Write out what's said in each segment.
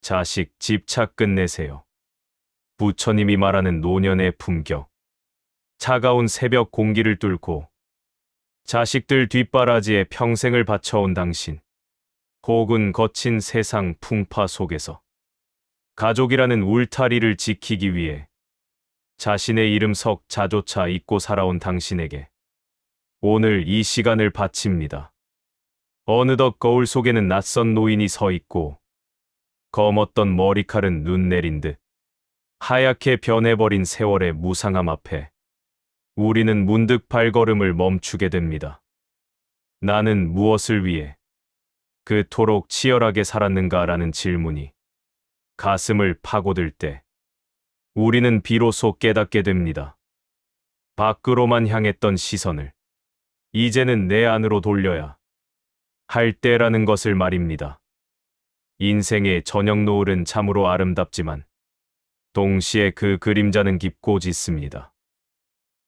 자식 집착 끝내세요. 부처님이 말하는 노년의 품격. 차가운 새벽 공기를 뚫고 자식들 뒷바라지에 평생을 바쳐온 당신. 혹은 거친 세상 풍파 속에서 가족이라는 울타리를 지키기 위해 자신의 이름 석 자조차 잊고 살아온 당신에게 오늘 이 시간을 바칩니다. 어느덧 거울 속에는 낯선 노인이 서 있고 검었던 머리칼은 눈 내린 듯 하얗게 변해버린 세월의 무상함 앞에 우리는 문득 발걸음을 멈추게 됩니다. 나는 무엇을 위해 그토록 치열하게 살았는가라는 질문이 가슴을 파고들 때 우리는 비로소 깨닫게 됩니다. 밖으로만 향했던 시선을 이제는 내 안으로 돌려야 할 때라는 것을 말입니다. 인생의 저녁 노을은 참으로 아름답지만 동시에 그 그림자는 깊고 짙습니다.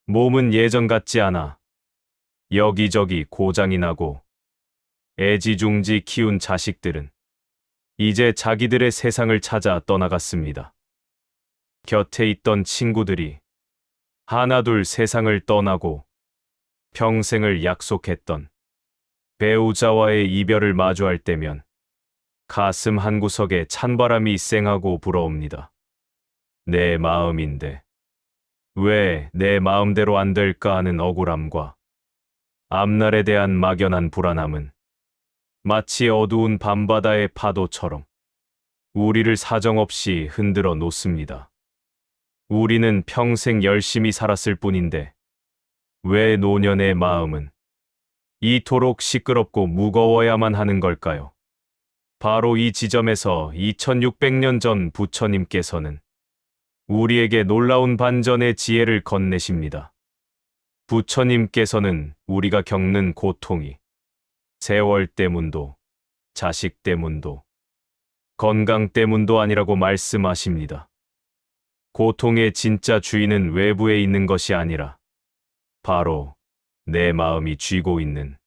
몸은 예전 같지 않아 여기저기 고장이 나고 애지중지 키운 자식들은 이제 자기들의 세상을 찾아 떠나갔습니다. 곁에 있던 친구들이 하나둘 세상을 떠나고 평생을 약속했던 배우자와의 이별을 마주할 때면 가슴 한구석에 찬바람이 쌩하고 불어옵니다. 내 마음인데 왜 내 마음대로 안 될까 하는 억울함과 앞날에 대한 막연한 불안함은 마치 어두운 밤바다의 파도처럼 우리를 사정없이 흔들어 놓습니다. 우리는 평생 열심히 살았을 뿐인데 왜 노년의 마음은 이토록 시끄럽고 무거워야만 하는 걸까요? 바로 이 지점에서 2600년 전 부처님께서는 우리에게 놀라운 반전의 지혜를 건네십니다. 부처님께서는 우리가 겪는 고통이 세월 때문도, 자식 때문도, 건강 때문도 아니라고 말씀하십니다. 고통의 진짜 주인은 외부에 있는 것이 아니라 바로 내 마음이 쥐고 있는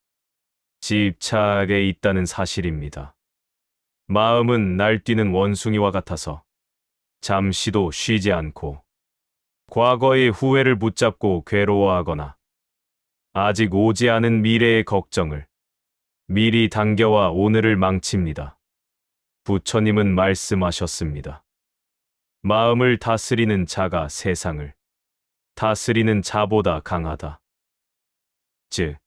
집착에 있다는 사실입니다. 마음은 날뛰는 원숭이와 같아서 잠시도 쉬지 않고 과거의 후회를 붙잡고 괴로워하거나 아직 오지 않은 미래의 걱정을 미리 당겨와 오늘을 망칩니다. 부처님은 말씀하셨습니다. 마음을 다스리는 자가 세상을 다스리는 자보다 강하다. 즉,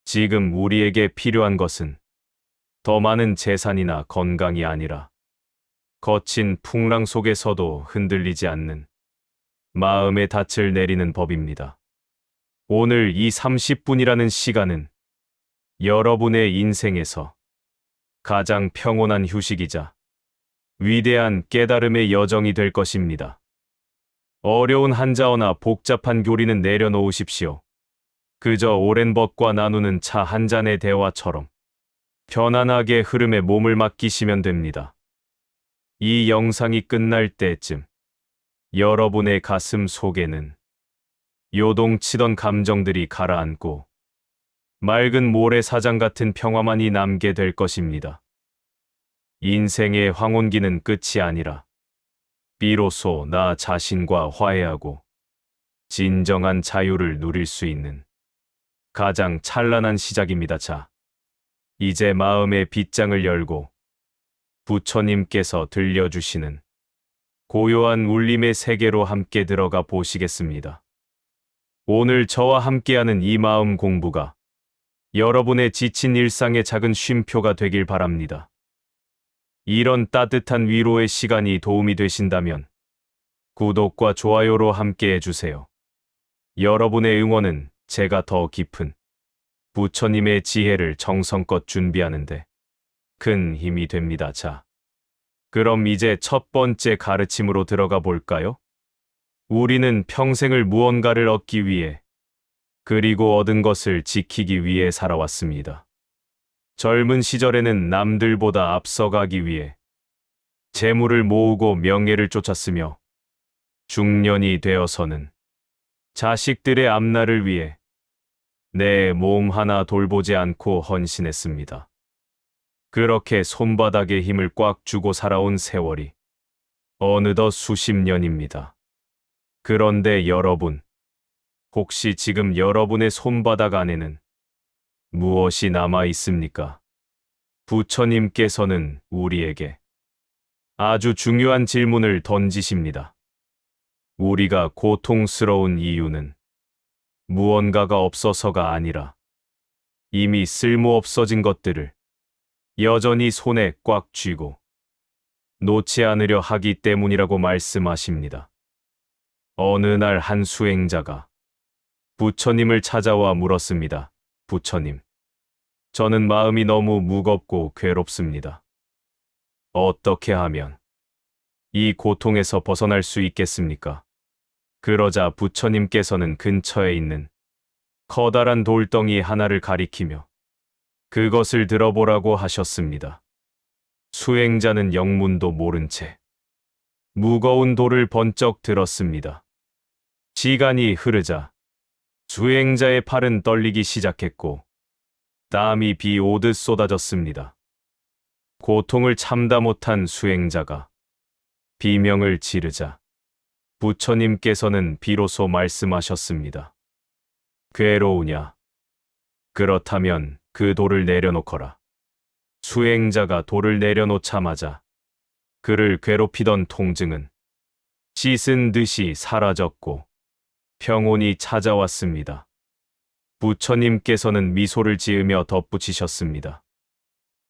지금 우리에게 필요한 것은 더 많은 재산이나 건강이 아니라 거친 풍랑 속에서도 흔들리지 않는 마음의 닻을 내리는 법입니다. 오늘 이 30분이라는 시간은 여러분의 인생에서 가장 평온한 휴식이자 위대한 깨달음의 여정이 될 것입니다. 어려운 한자어나 복잡한 교리는 내려놓으십시오. 그저 오랜 법과 나누는 차 한 잔의 대화처럼 편안하게 흐름에 몸을 맡기시면 됩니다. 이 영상이 끝날 때쯤 여러분의 가슴 속에는 요동치던 감정들이 가라앉고 맑은 모래사장 같은 평화만이 남게 될 것입니다. 인생의 황혼기는 끝이 아니라 비로소 나 자신과 화해하고 진정한 자유를 누릴 수 있는 가장 찬란한 시작입니다. 자, 이제 마음의 빗장을 열고 부처님께서 들려주시는 고요한 울림의 세계로 함께 들어가 보시겠습니다. 오늘 저와 함께하는 이 마음 공부가 여러분의 지친 일상의 작은 쉼표가 되길 바랍니다. 이런 따뜻한 위로의 시간이 도움이 되신다면 구독과 좋아요로 함께 해주세요. 여러분의 응원은 제가 더 깊은 부처님의 지혜를 정성껏 준비하는데 큰 힘이 됩니다. 자, 그럼 이제 첫 번째 가르침으로 들어가 볼까요? 우리는 평생을 무언가를 얻기 위해 그리고 얻은 것을 지키기 위해 살아왔습니다. 젊은 시절에는 남들보다 앞서가기 위해 재물을 모으고 명예를 쫓았으며 중년이 되어서는 자식들의 앞날을 위해 내 몸 하나 돌보지 않고 헌신했습니다. 그렇게 손바닥에 힘을 꽉 주고 살아온 세월이 어느덧 수십 년입니다. 그런데 여러분, 혹시 지금 여러분의 손바닥 안에는 무엇이 남아 있습니까? 부처님께서는 우리에게 아주 중요한 질문을 던지십니다. 우리가 고통스러운 이유는 무언가가 없어서가 아니라 이미 쓸모없어진 것들을 여전히 손에 꽉 쥐고 놓지 않으려 하기 때문이라고 말씀하십니다. 어느 날 한 수행자가 부처님을 찾아와 물었습니다. 부처님, 저는 마음이 너무 무겁고 괴롭습니다. 어떻게 하면 이 고통에서 벗어날 수 있겠습니까? 그러자 부처님께서는 근처에 있는 커다란 돌덩이 하나를 가리키며 그것을 들어보라고 하셨습니다. 수행자는 영문도 모른 채 무거운 돌을 번쩍 들었습니다. 시간이 흐르자 수행자의 팔은 떨리기 시작했고 땀이 비 오듯 쏟아졌습니다. 고통을 참다 못한 수행자가 비명을 지르자 부처님께서는 비로소 말씀하셨습니다. 괴로우냐? 그렇다면 그 돌을 내려놓거라. 수행자가 돌을 내려놓자마자 그를 괴롭히던 통증은 씻은 듯이 사라졌고 평온이 찾아왔습니다. 부처님께서는 미소를 지으며 덧붙이셨습니다.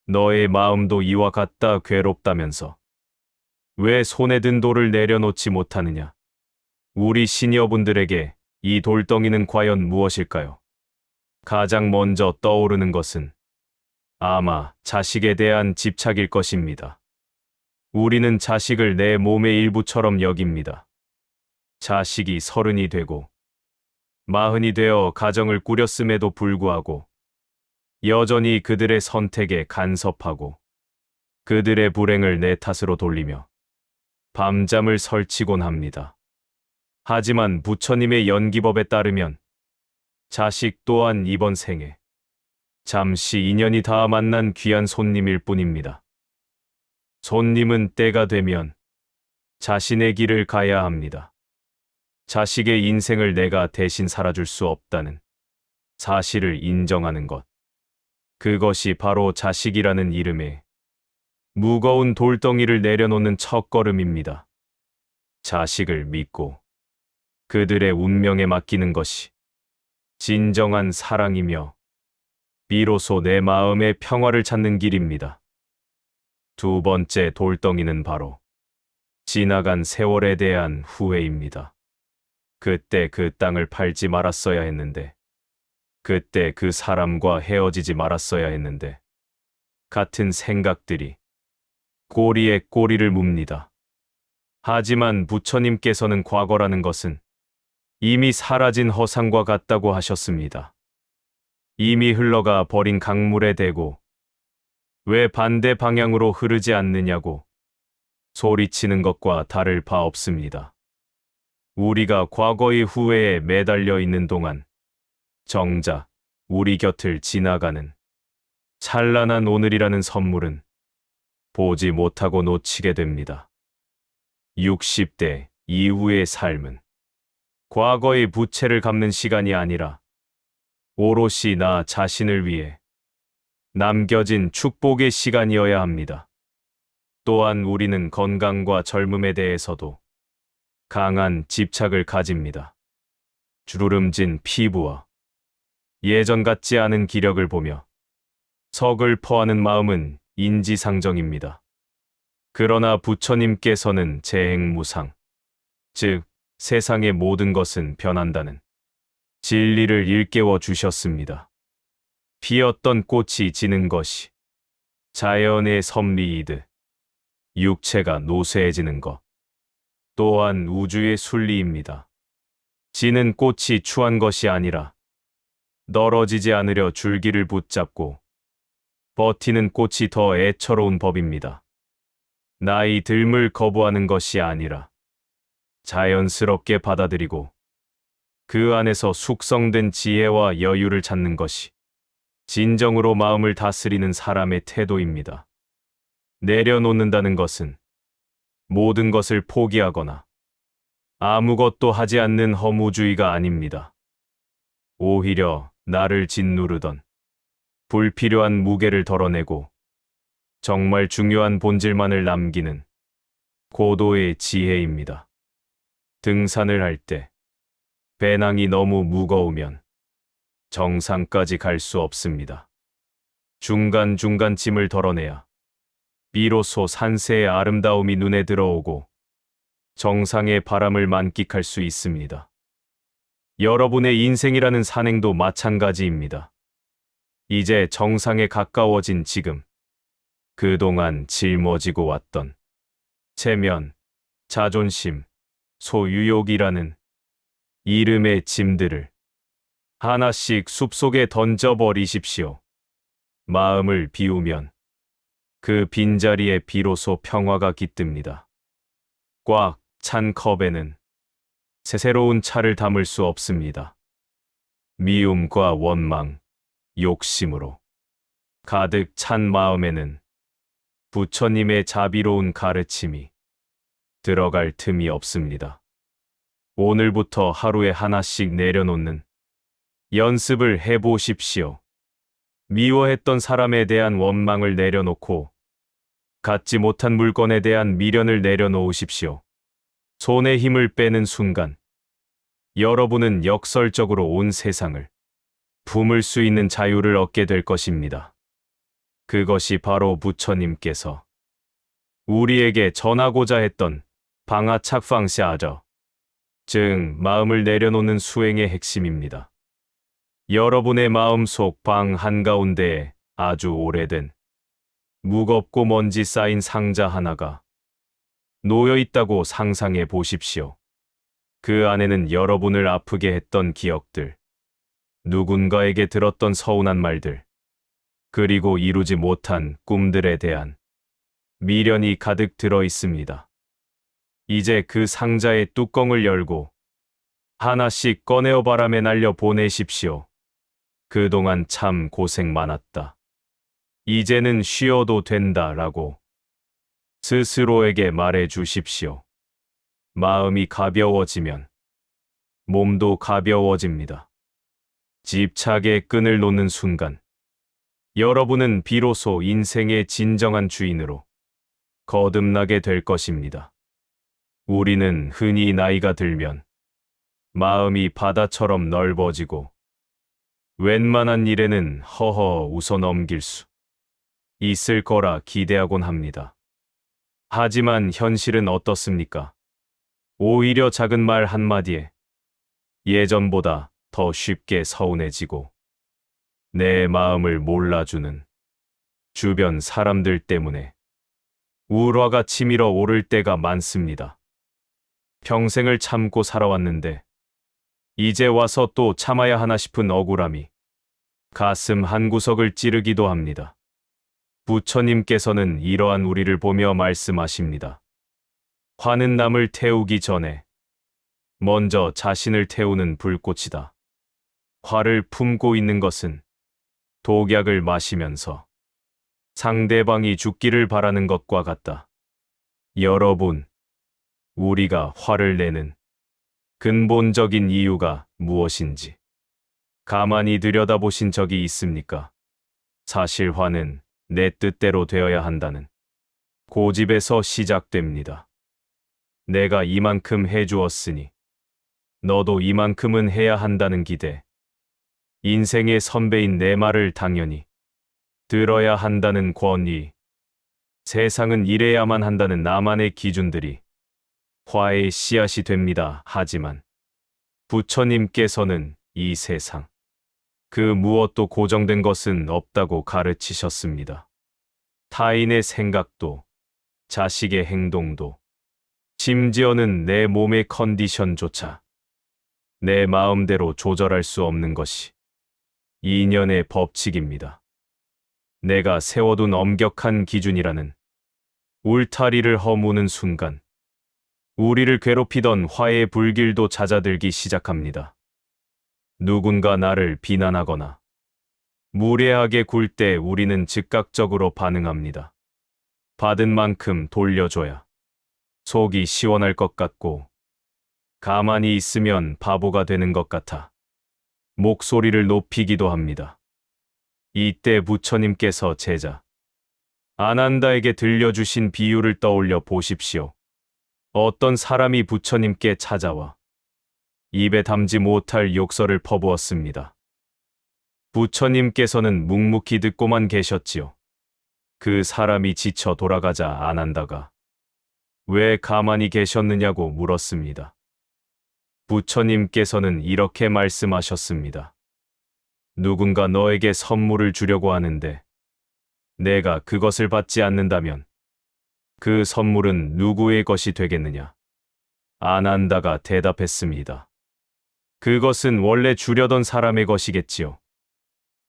너의 마음도 이와 같다 괴롭다면서 왜 손에 든 돌을 내려놓지 못하느냐? 우리 시니어분들에게 이 돌덩이는 과연 무엇일까요? 가장 먼저 떠오르는 것은 아마 자식에 대한 집착일 것입니다. 우리는 자식을 내 몸의 일부처럼 여깁니다. 자식이 30이 되고 40이 되어 가정을 꾸렸음에도 불구하고 여전히 그들의 선택에 간섭하고 그들의 불행을 내 탓으로 돌리며 밤잠을 설치곤 합니다. 하지만 부처님의 연기법에 따르면 자식 또한 이번 생에 잠시 인연이 닿아 만난 귀한 손님일 뿐입니다. 손님은 때가 되면 자신의 길을 가야 합니다. 자식의 인생을 내가 대신 살아줄 수 없다는 사실을 인정하는 것. 그것이 바로 자식이라는 이름의 무거운 돌덩이를 내려놓는 첫걸음입니다. 자식을 믿고 그들의 운명에 맡기는 것이 진정한 사랑이며 비로소 내 마음의 평화를 찾는 길입니다. 두 번째 돌덩이는 바로 지나간 세월에 대한 후회입니다. 그때 그 땅을 팔지 말았어야 했는데, 그때 그 사람과 헤어지지 말았어야 했는데, 같은 생각들이 꼬리에 꼬리를 뭅니다. 하지만 부처님께서는 과거라는 것은 이미 사라진 허상과 같다고 하셨습니다. 이미 흘러가 버린 강물에 대고 왜 반대 방향으로 흐르지 않느냐고 소리치는 것과 다를 바 없습니다. 우리가 과거의 후회에 매달려 있는 동안 정작 우리 곁을 지나가는 찬란한 오늘이라는 선물은 보지 못하고 놓치게 됩니다. 60대 이후의 삶은 과거의 부채를 갚는 시간이 아니라 오롯이 나 자신을 위해 남겨진 축복의 시간이어야 합니다. 또한 우리는 건강과 젊음에 대해서도 강한 집착을 가집니다. 주르름진 피부와 예전 같지 않은 기력을 보며 서글퍼하는 마음은 인지상정입니다. 그러나 부처님께서는 재행무상, 즉 세상의 모든 것은 변한다는 진리를 일깨워 주셨습니다. 피었던 꽃이 지는 것이 자연의 섭리이듯 육체가 노쇠해지는 것 또한 우주의 순리입니다. 지는 꽃이 추한 것이 아니라 떨어지지 않으려 줄기를 붙잡고 버티는 꽃이 더 애처로운 법입니다. 나이 듦을 거부하는 것이 아니라 자연스럽게 받아들이고 그 안에서 숙성된 지혜와 여유를 찾는 것이 진정으로 마음을 다스리는 사람의 태도입니다. 내려놓는다는 것은 모든 것을 포기하거나 아무것도 하지 않는 허무주의가 아닙니다. 오히려 나를 짓누르던 불필요한 무게를 덜어내고 정말 중요한 본질만을 남기는 고도의 지혜입니다. 등산을 할 때 배낭이 너무 무거우면 정상까지 갈 수 없습니다. 중간중간 짐을 덜어내야 비로소 산세의 아름다움이 눈에 들어오고 정상의 바람을 만끽할 수 있습니다. 여러분의 인생이라는 산행도 마찬가지입니다. 이제 정상에 가까워진 지금, 그동안 짊어지고 왔던 체면, 자존심, 소유욕이라는 이름의 짐들을 하나씩 숲속에 던져버리십시오. 마음을 비우면 그 빈자리에 비로소 평화가 깃듭니다. 꽉 찬 컵에는 새로운 차를 담을 수 없습니다. 미움과 원망, 욕심으로 가득 찬 마음에는 부처님의 자비로운 가르침이 들어갈 틈이 없습니다. 오늘부터 하루에 하나씩 내려놓는 연습을 해보십시오. 미워했던 사람에 대한 원망을 내려놓고 갖지 못한 물건에 대한 미련을 내려놓으십시오. 손에 힘을 빼는 순간 여러분은 역설적으로 온 세상을 품을 수 있는 자유를 얻게 될 것입니다. 그것이 바로 부처님께서 우리에게 전하고자 했던 방아착방샤저, 즉 마음을 내려놓는 수행의 핵심입니다. 여러분의 마음속 방 한가운데에 아주 오래된 무겁고 먼지 쌓인 상자 하나가 놓여 있다고 상상해 보십시오. 그 안에는 여러분을 아프게 했던 기억들, 누군가에게 들었던 서운한 말들, 그리고 이루지 못한 꿈들에 대한 미련이 가득 들어 있습니다. 이제 그 상자의 뚜껑을 열고 하나씩 꺼내어 바람에 날려 보내십시오. 그동안 참 고생 많았다. 이제는 쉬어도 된다라고 스스로에게 말해 주십시오. 마음이 가벼워지면 몸도 가벼워집니다. 집착의 끈을 놓는 순간 여러분은 비로소 인생의 진정한 주인으로 거듭나게 될 것입니다. 우리는 흔히 나이가 들면 마음이 바다처럼 넓어지고 웬만한 일에는 허허 웃어 넘길 수 있을 거라 기대하곤 합니다. 하지만 현실은 어떻습니까? 오히려 작은 말 한마디에 예전보다 더 쉽게 서운해지고 내 마음을 몰라주는 주변 사람들 때문에 우울화가 치밀어 오를 때가 많습니다. 평생을 참고 살아왔는데 이제 와서 또 참아야 하나 싶은 억울함이 가슴 한구석을 찌르기도 합니다. 부처님께서는 이러한 우리를 보며 말씀하십니다. 화는 남을 태우기 전에 먼저 자신을 태우는 불꽃이다. 화를 품고 있는 것은 독약을 마시면서 상대방이 죽기를 바라는 것과 같다. 여러분, 우리가 화를 내는 근본적인 이유가 무엇인지 가만히 들여다보신 적이 있습니까? 사실 화는 내 뜻대로 되어야 한다는 고집에서 시작됩니다. 내가 이만큼 해주었으니 너도 이만큼은 해야 한다는 기대, 인생의 선배인 내 말을 당연히 들어야 한다는 권위, 세상은 이래야만 한다는 나만의 기준들이 화의 씨앗이 됩니다. 하지만 부처님께서는 이 세상 그 무엇도 고정된 것은 없다고 가르치셨습니다. 타인의 생각도, 자식의 행동도, 심지어는 내 몸의 컨디션조차 내 마음대로 조절할 수 없는 것이 인연의 법칙입니다. 내가 세워둔 엄격한 기준이라는 울타리를 허무는 순간 우리를 괴롭히던 화의 불길도 잦아들기 시작합니다. 누군가 나를 비난하거나 무례하게 굴 때 우리는 즉각적으로 반응합니다. 받은 만큼 돌려줘야 속이 시원할 것 같고 가만히 있으면 바보가 되는 것 같아 목소리를 높이기도 합니다. 이때 부처님께서 제자 아난다에게 들려주신 비유를 떠올려 보십시오. 어떤 사람이 부처님께 찾아와 입에 담지 못할 욕설을 퍼부었습니다. 부처님께서는 묵묵히 듣고만 계셨지요. 그 사람이 지쳐 돌아가자 아난다가 왜 가만히 계셨느냐고 물었습니다. 부처님께서는 이렇게 말씀하셨습니다. 누군가 너에게 선물을 주려고 하는데 내가 그것을 받지 않는다면 그 선물은 누구의 것이 되겠느냐? 아난다가 대답했습니다. 그것은 원래 주려던 사람의 것이겠지요.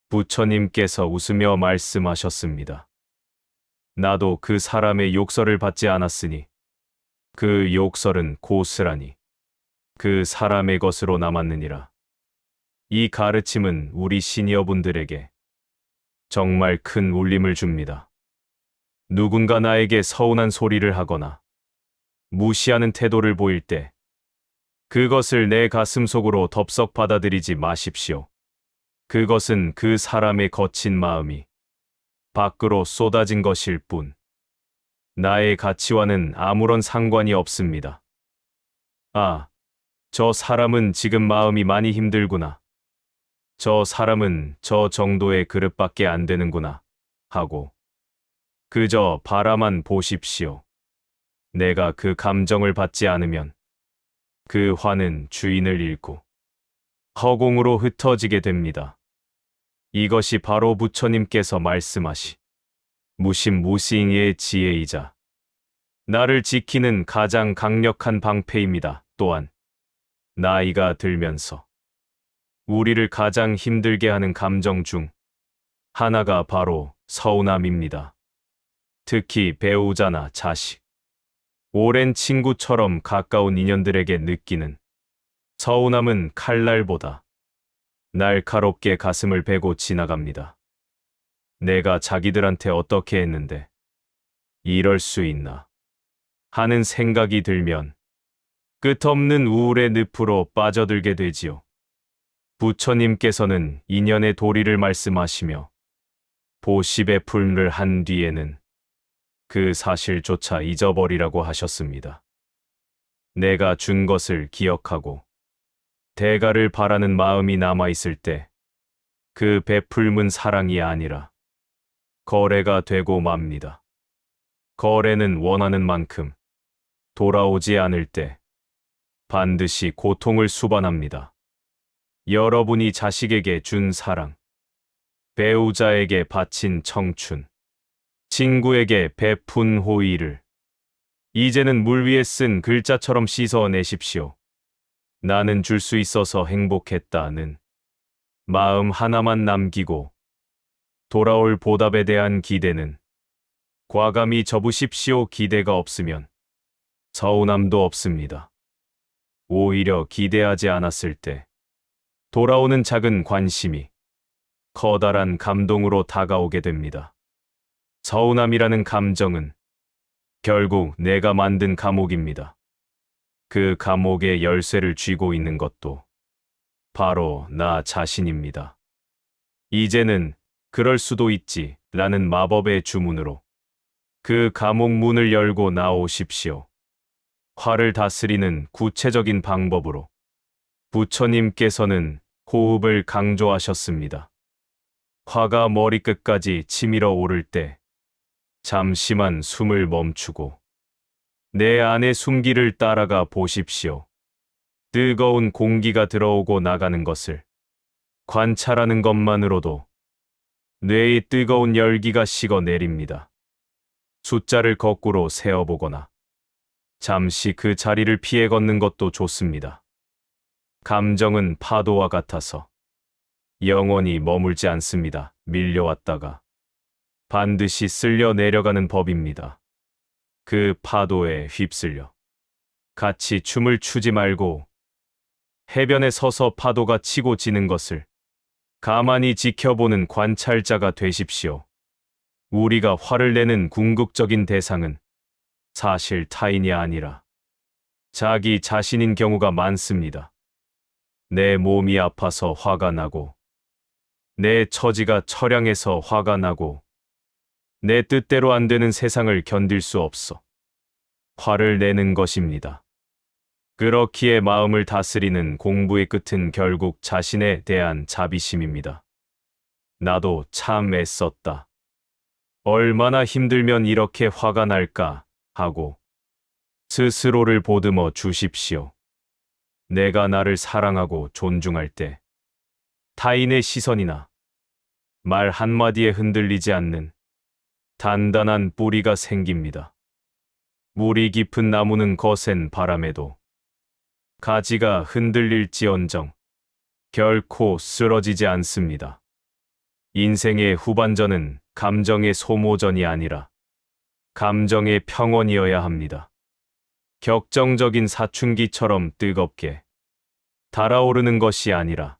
부처님께서 웃으며 말씀하셨습니다. 나도 그 사람의 욕설을 받지 않았으니 그 욕설은 고스란히 그 사람의 것으로 남았느니라. 이 가르침은 우리 시니어분들에게 정말 큰 울림을 줍니다. 누군가 나에게 서운한 소리를 하거나 무시하는 태도를 보일 때 그것을 내 가슴 속으로 덥석 받아들이지 마십시오. 그것은 그 사람의 거친 마음이 밖으로 쏟아진 것일 뿐 나의 가치와는 아무런 상관이 없습니다. 아, 저 사람은 지금 마음이 많이 힘들구나. 저 사람은 저 정도의 그릇밖에 안 되는구나 하고 그저 바라만 보십시오. 내가 그 감정을 받지 않으면 그 화는 주인을 잃고 허공으로 흩어지게 됩니다. 이것이 바로 부처님께서 말씀하시 무심무시의 지혜이자 나를 지키는 가장 강력한 방패입니다. 또한 나이가 들면서 우리를 가장 힘들게 하는 감정 중 하나가 바로 서운함입니다. 특히 배우자나 자식, 오랜 친구처럼 가까운 인연들에게 느끼는 서운함은 칼날보다 날카롭게 가슴을 베고 지나갑니다. 내가 자기들한테 어떻게 했는데 이럴 수 있나 하는 생각이 들면 끝없는 우울의 늪으로 빠져들게 되지요. 부처님께서는 인연의 도리를 말씀하시며 보십의 풀을 한 뒤에는 그 사실조차 잊어버리라고 하셨습니다. 내가 준 것을 기억하고 대가를 바라는 마음이 남아있을 때 그 베풀문 사랑이 아니라 거래가 되고 맙니다. 거래는 원하는 만큼 돌아오지 않을 때 반드시 고통을 수반합니다. 여러분이 자식에게 준 사랑, 배우자에게 바친 청춘, 친구에게 베푼 호의를 이제는 물 위에 쓴 글자처럼 씻어내십시오. 나는 줄 수 있어서 행복했다는 마음 하나만 남기고 돌아올 보답에 대한 기대는 과감히 접으십시오. 기대가 없으면 서운함도 없습니다. 오히려 기대하지 않았을 때 돌아오는 작은 관심이 커다란 감동으로 다가오게 됩니다. 서운함이라는 감정은 결국 내가 만든 감옥입니다. 그 감옥의 열쇠를 쥐고 있는 것도 바로 나 자신입니다. 이제는 그럴 수도 있지 라는 마법의 주문으로 그 감옥 문을 열고 나오십시오. 화를 다스리는 구체적인 방법으로 부처님께서는 호흡을 강조하셨습니다. 화가 머리끝까지 치밀어 오를 때 잠시만 숨을 멈추고 내 안의 숨기를 따라가 보십시오. 뜨거운 공기가 들어오고 나가는 것을 관찰하는 것만으로도 뇌의 뜨거운 열기가 식어내립니다. 숫자를 거꾸로 세어보거나 잠시 그 자리를 피해 걷는 것도 좋습니다. 감정은 파도와 같아서 영원히 머물지 않습니다. 밀려왔다가 반드시 쓸려 내려가는 법입니다. 그 파도에 휩쓸려 같이 춤을 추지 말고 해변에 서서 파도가 치고 지는 것을 가만히 지켜보는 관찰자가 되십시오. 우리가 화를 내는 궁극적인 대상은 사실 타인이 아니라 자기 자신인 경우가 많습니다. 내 몸이 아파서 화가 나고, 내 처지가 처량해서 화가 나고, 내 뜻대로 안 되는 세상을 견딜 수 없어 화를 내는 것입니다. 그렇기에 마음을 다스리는 공부의 끝은 결국 자신에 대한 자비심입니다. 나도 참 애썼다. 얼마나 힘들면 이렇게 화가 날까 하고 스스로를 보듬어 주십시오. 내가 나를 사랑하고 존중할 때 타인의 시선이나 말 한마디에 흔들리지 않는 단단한 뿌리가 생깁니다. 물이 깊은 나무는 거센 바람에도 가지가 흔들릴지언정 결코 쓰러지지 않습니다. 인생의 후반전은 감정의 소모전이 아니라 감정의 평원이어야 합니다. 격정적인 사춘기처럼 뜨겁게 달아오르는 것이 아니라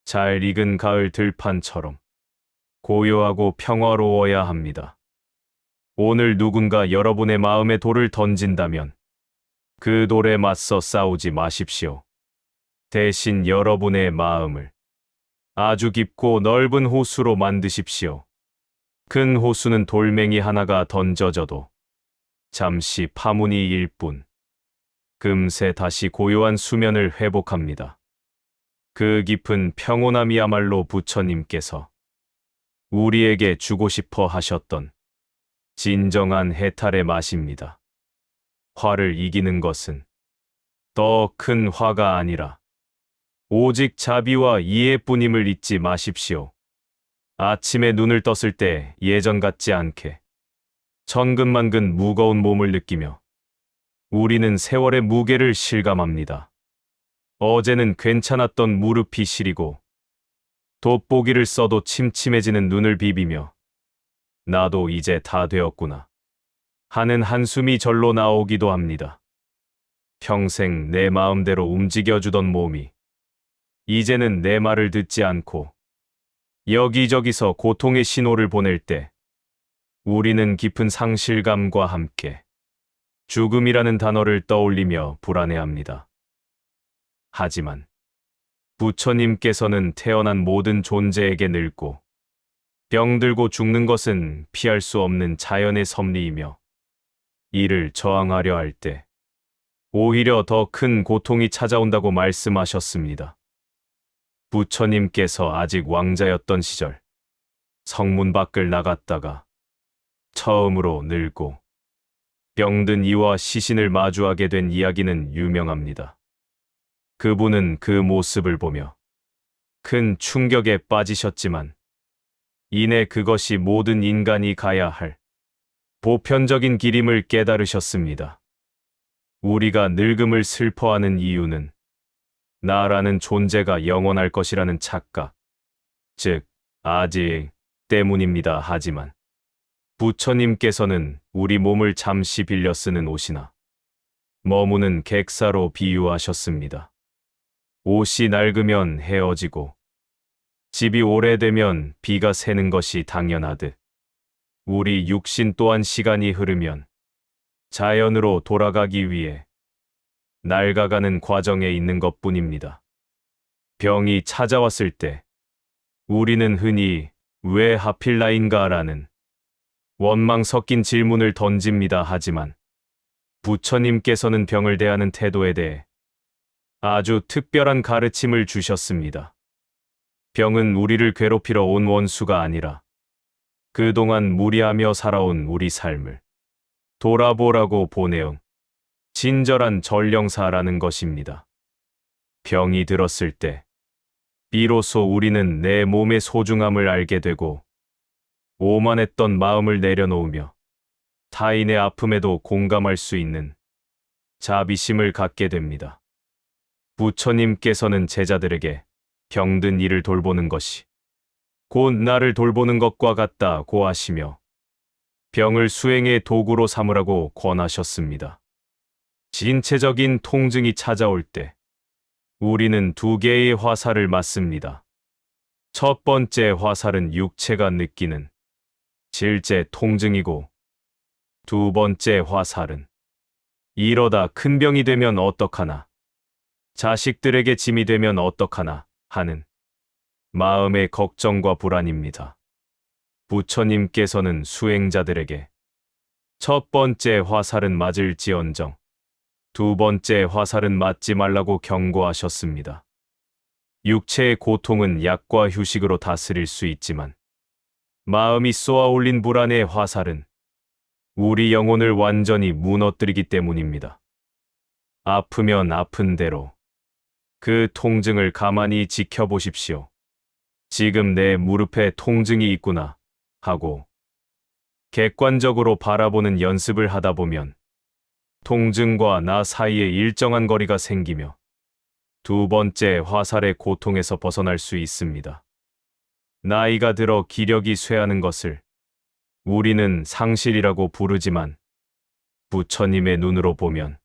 잘 익은 가을 들판처럼 고요하고 평화로워야 합니다. 오늘 누군가 여러분의 마음에 돌을 던진다면 그 돌에 맞서 싸우지 마십시오. 대신 여러분의 마음을 아주 깊고 넓은 호수로 만드십시오. 큰 호수는 돌멩이 하나가 던져져도 잠시 파문이 일 뿐, 금세 다시 고요한 수면을 회복합니다. 그 깊은 평온함이야말로 부처님께서 우리에게 주고 싶어 하셨던 진정한 해탈의 맛입니다. 화를 이기는 것은 더 큰 화가 아니라 오직 자비와 이해뿐임을 잊지 마십시오. 아침에 눈을 떴을 때 예전 같지 않게 천근만근 무거운 몸을 느끼며 우리는 세월의 무게를 실감합니다. 어제는 괜찮았던 무릎이 시리고 돋보기를 써도 침침해지는 눈을 비비며 나도 이제 다 되었구나 하는 한숨이 절로 나오기도 합니다. 평생 내 마음대로 움직여주던 몸이 이제는 내 말을 듣지 않고 여기저기서 고통의 신호를 보낼 때 우리는 깊은 상실감과 함께 죽음이라는 단어를 떠올리며 불안해합니다. 하지만 부처님께서는 태어난 모든 존재에게 늙고 병들고 죽는 것은 피할 수 없는 자연의 섭리이며 이를 저항하려 할 때 오히려 더 큰 고통이 찾아온다고 말씀하셨습니다. 부처님께서 아직 왕자였던 시절 성문 밖을 나갔다가 처음으로 늙고 병든 이와 시신을 마주하게 된 이야기는 유명합니다. 그분은 그 모습을 보며 큰 충격에 빠지셨지만 이내 그것이 모든 인간이 가야 할 보편적인 길임을 깨달으셨습니다. 우리가 늙음을 슬퍼하는 이유는 나라는 존재가 영원할 것이라는 착각, 즉 아직 때문입니다. 하지만 부처님께서는 우리 몸을 잠시 빌려 쓰는 옷이나 머무는 객사로 비유하셨습니다. 옷이 낡으면 헤어지고 집이 오래되면 비가 새는 것이 당연하듯 우리 육신 또한 시간이 흐르면 자연으로 돌아가기 위해 낡아가는 과정에 있는 것뿐입니다. 병이 찾아왔을 때 우리는 흔히 왜 하필 나인가라는 원망 섞인 질문을 던집니다. 하지만 부처님께서는 병을 대하는 태도에 대해 아주 특별한 가르침을 주셨습니다. 병은 우리를 괴롭히러 온 원수가 아니라 그동안 무리하며 살아온 우리 삶을 돌아보라고 보내온 친절한 전령사라는 것입니다. 병이 들었을 때 비로소 우리는 내 몸의 소중함을 알게 되고 오만했던 마음을 내려놓으며 타인의 아픔에도 공감할 수 있는 자비심을 갖게 됩니다. 부처님께서는 제자들에게 병든 이를 돌보는 것이 곧 나를 돌보는 것과 같다고 하시며 병을 수행의 도구로 삼으라고 권하셨습니다. 신체적인 통증이 찾아올 때 우리는 두 개의 화살을 맞습니다. 첫 번째 화살은 육체가 느끼는 질제 통증이고, 두 번째 화살은 이러다 큰 병이 되면 어떡하나, 자식들에게 짐이 되면 어떡하나 하는 마음의 걱정과 불안입니다. 부처님께서는 수행자들에게 첫 번째 화살은 맞을지언정 두 번째 화살은 맞지 말라고 경고하셨습니다. 육체의 고통은 약과 휴식으로 다스릴 수 있지만 마음이 쏘아올린 불안의 화살은 우리 영혼을 완전히 무너뜨리기 때문입니다. 아프면 아픈 대로 그 통증을 가만히 지켜보십시오. 지금 내 무릎에 통증이 있구나 하고 객관적으로 바라보는 연습을 하다 보면 통증과 나 사이에 일정한 거리가 생기며 두 번째 화살의 고통에서 벗어날 수 있습니다. 나이가 들어 기력이 쇠하는 것을 우리는 상실이라고 부르지만 부처님의 눈으로 보면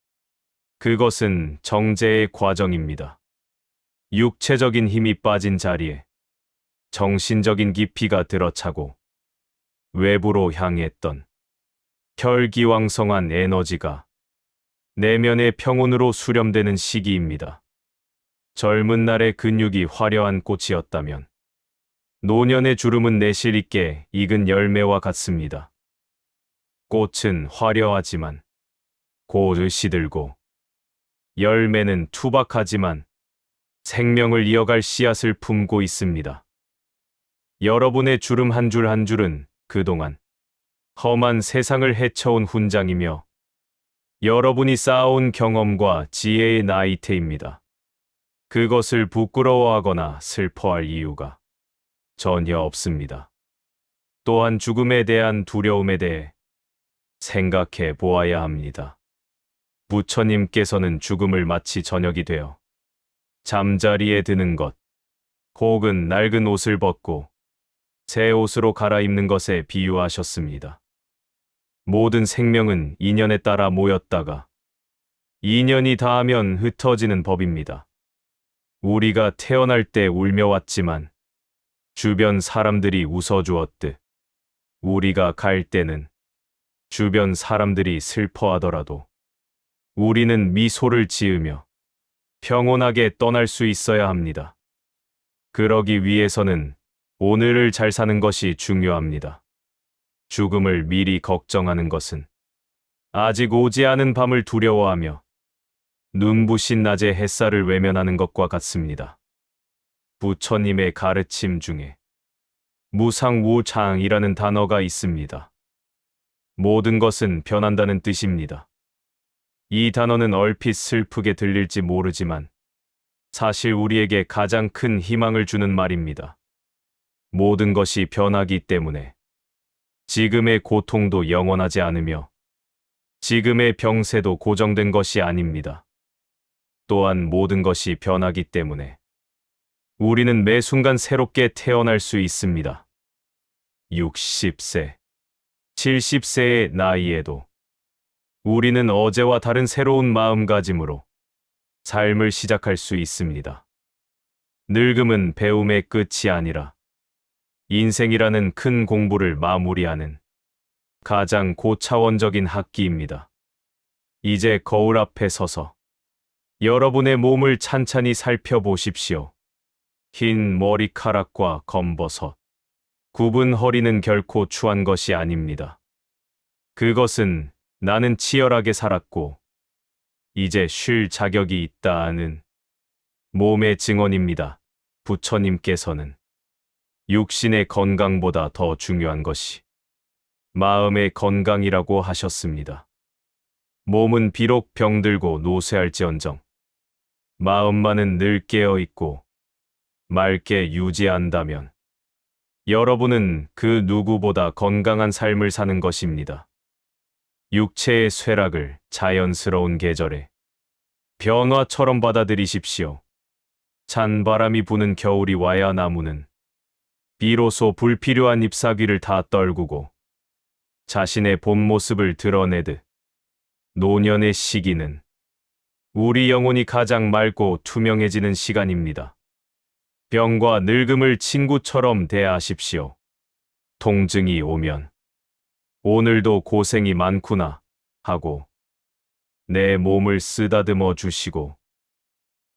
그것은 정제의 과정입니다. 육체적인 힘이 빠진 자리에 정신적인 깊이가 들어차고 외부로 향했던 혈기왕성한 에너지가 내면의 평온으로 수렴되는 시기입니다. 젊은 날의 근육이 화려한 꽃이었다면 노년의 주름은 내실 있게 익은 열매와 같습니다. 꽃은 화려하지만 곧 시들고 열매는 투박하지만 생명을 이어갈 씨앗을 품고 있습니다. 여러분의 주름 한 줄 한 줄은 그동안 험한 세상을 헤쳐온 훈장이며 여러분이 쌓아온 경험과 지혜의 나이테입니다. 그것을 부끄러워하거나 슬퍼할 이유가 전혀 없습니다. 또한 죽음에 대한 두려움에 대해 생각해 보아야 합니다. 부처님께서는 죽음을 마치 저녁이 되어 잠자리에 드는 것, 혹은 낡은 옷을 벗고 새 옷으로 갈아입는 것에 비유하셨습니다. 모든 생명은 인연에 따라 모였다가 인연이 닿으면 흩어지는 법입니다. 우리가 태어날 때 울며 왔지만 주변 사람들이 웃어주었듯 우리가 갈 때는 주변 사람들이 슬퍼하더라도 우리는 미소를 지으며 평온하게 떠날 수 있어야 합니다. 그러기 위해서는 오늘을 잘 사는 것이 중요합니다. 죽음을 미리 걱정하는 것은 아직 오지 않은 밤을 두려워하며 눈부신 낮의 햇살을 외면하는 것과 같습니다. 부처님의 가르침 중에 무상우창이라는 단어가 있습니다. 모든 것은 변한다는 뜻입니다. 이 단어는 얼핏 슬프게 들릴지 모르지만 사실 우리에게 가장 큰 희망을 주는 말입니다. 모든 것이 변하기 때문에 지금의 고통도 영원하지 않으며 지금의 병세도 고정된 것이 아닙니다. 또한 모든 것이 변하기 때문에 우리는 매 순간 새롭게 태어날 수 있습니다. 60세, 70세의 나이에도 우리는 어제와 다른 새로운 마음가짐으로 삶을 시작할 수 있습니다. 늙음은 배움의 끝이 아니라 인생이라는 큰 공부를 마무리하는 가장 고차원적인 학기입니다. 이제 거울 앞에 서서 여러분의 몸을 찬찬히 살펴보십시오. 흰 머리카락과 검버섯, 굽은 허리는 결코 추한 것이 아닙니다. 그것은 나는 치열하게 살았고 이제 쉴 자격이 있다는 몸의 증언입니다. 부처님께서는 육신의 건강보다 더 중요한 것이 마음의 건강이라고 하셨습니다. 몸은 비록 병들고 노쇠할지언정 마음만은 늘 깨어 있고 맑게 유지한다면 여러분은 그 누구보다 건강한 삶을 사는 것입니다. 육체의 쇠락을 자연스러운 계절에 변화처럼 받아들이십시오. 찬 바람이 부는 겨울이 와야 나무는 비로소 불필요한 잎사귀를 다 떨구고 자신의 본 모습을 드러내듯 노년의 시기는 우리 영혼이 가장 맑고 투명해지는 시간입니다. 병과 늙음을 친구처럼 대하십시오. 통증이 오면 오늘도 고생이 많구나 하고 내 몸을 쓰다듬어 주시고,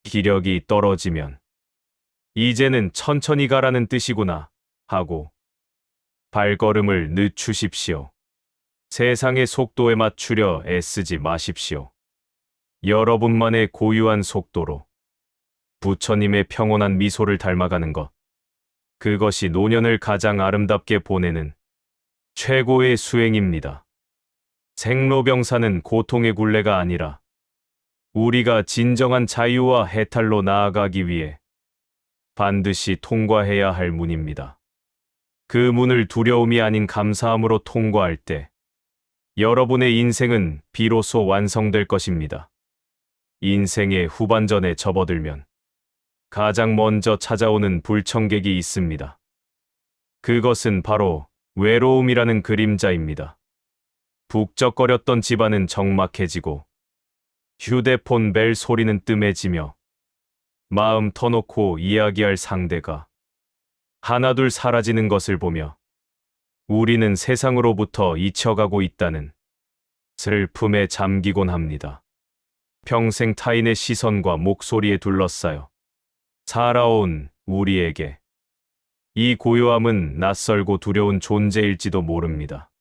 기력이 떨어지면 이제는 천천히 가라는 뜻이구나 하고 발걸음을 늦추십시오. 세상의 속도에 맞추려 애쓰지 마십시오. 여러분만의 고유한 속도로 부처님의 평온한 미소를 닮아가는 것, 그것이 노년을 가장 아름답게 보내는 최고의 수행입니다. 생로병사는 고통의 굴레가 아니라 우리가 진정한 자유와 해탈로 나아가기 위해 반드시 통과해야 할 문입니다. 그 문을 두려움이 아닌 감사함으로 통과할 때 여러분의 인생은 비로소 완성될 것입니다. 인생의 후반전에 접어들면 가장 먼저 찾아오는 불청객이 있습니다. 그것은 바로 외로움이라는 그림자입니다. 북적거렸던 집안은 적막해지고 휴대폰 벨 소리는 뜸해지며 마음 터놓고 이야기할 상대가 하나둘 사라지는 것을 보며 우리는 세상으로부터 잊혀가고 있다는 슬픔에 잠기곤 합니다. 평생 타인의 시선과 목소리에 둘러싸여 살아온 우리에게 이 고요함은 낯설고 두려운 존재일지도 모릅니다.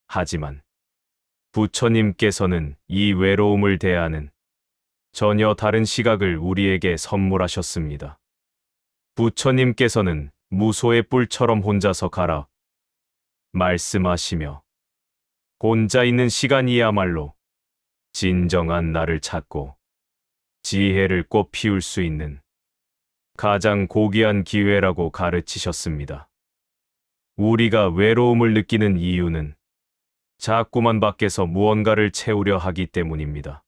하지만 부처님께서는 이 외로움을 대하는 전혀 다른 시각을 우리에게 선물하셨습니다. 부처님께서는 무소의 뿔처럼 혼자서 가라 말씀하시며, 혼자 있는 시간이야말로 진정한 나를 찾고 지혜를 꽃 피울 수 있는 가장 고귀한 기회라고 가르치셨습니다. 우리가 외로움을 느끼는 이유는 자꾸만 밖에서 무언가를 채우려 하기 때문입니다.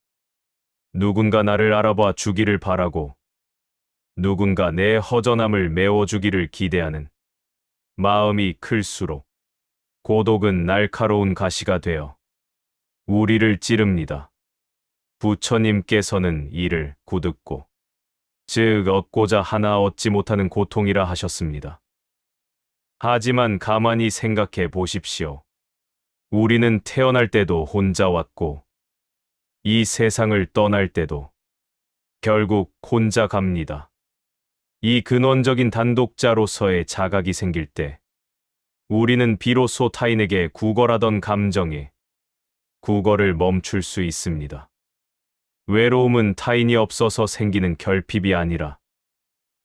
누군가 나를 알아봐 주기를 바라고, 누군가 내 허전함을 메워주기를 기대하는 마음이 클수록 고독은 날카로운 가시가 되어 우리를 찌릅니다. 부처님께서는 이를 굳고, 즉 얻고자 하나 얻지 못하는 고통이라 하셨습니다. 하지만 가만히 생각해 보십시오. 우리는 태어날 때도 혼자 왔고 이 세상을 떠날 때도 결국 혼자 갑니다. 이 근원적인 단독자로서의 자각이 생길 때 우리는 비로소 타인에게 구걸하던 감정에 구걸을 멈출 수 있습니다. 외로움은 타인이 없어서 생기는 결핍이 아니라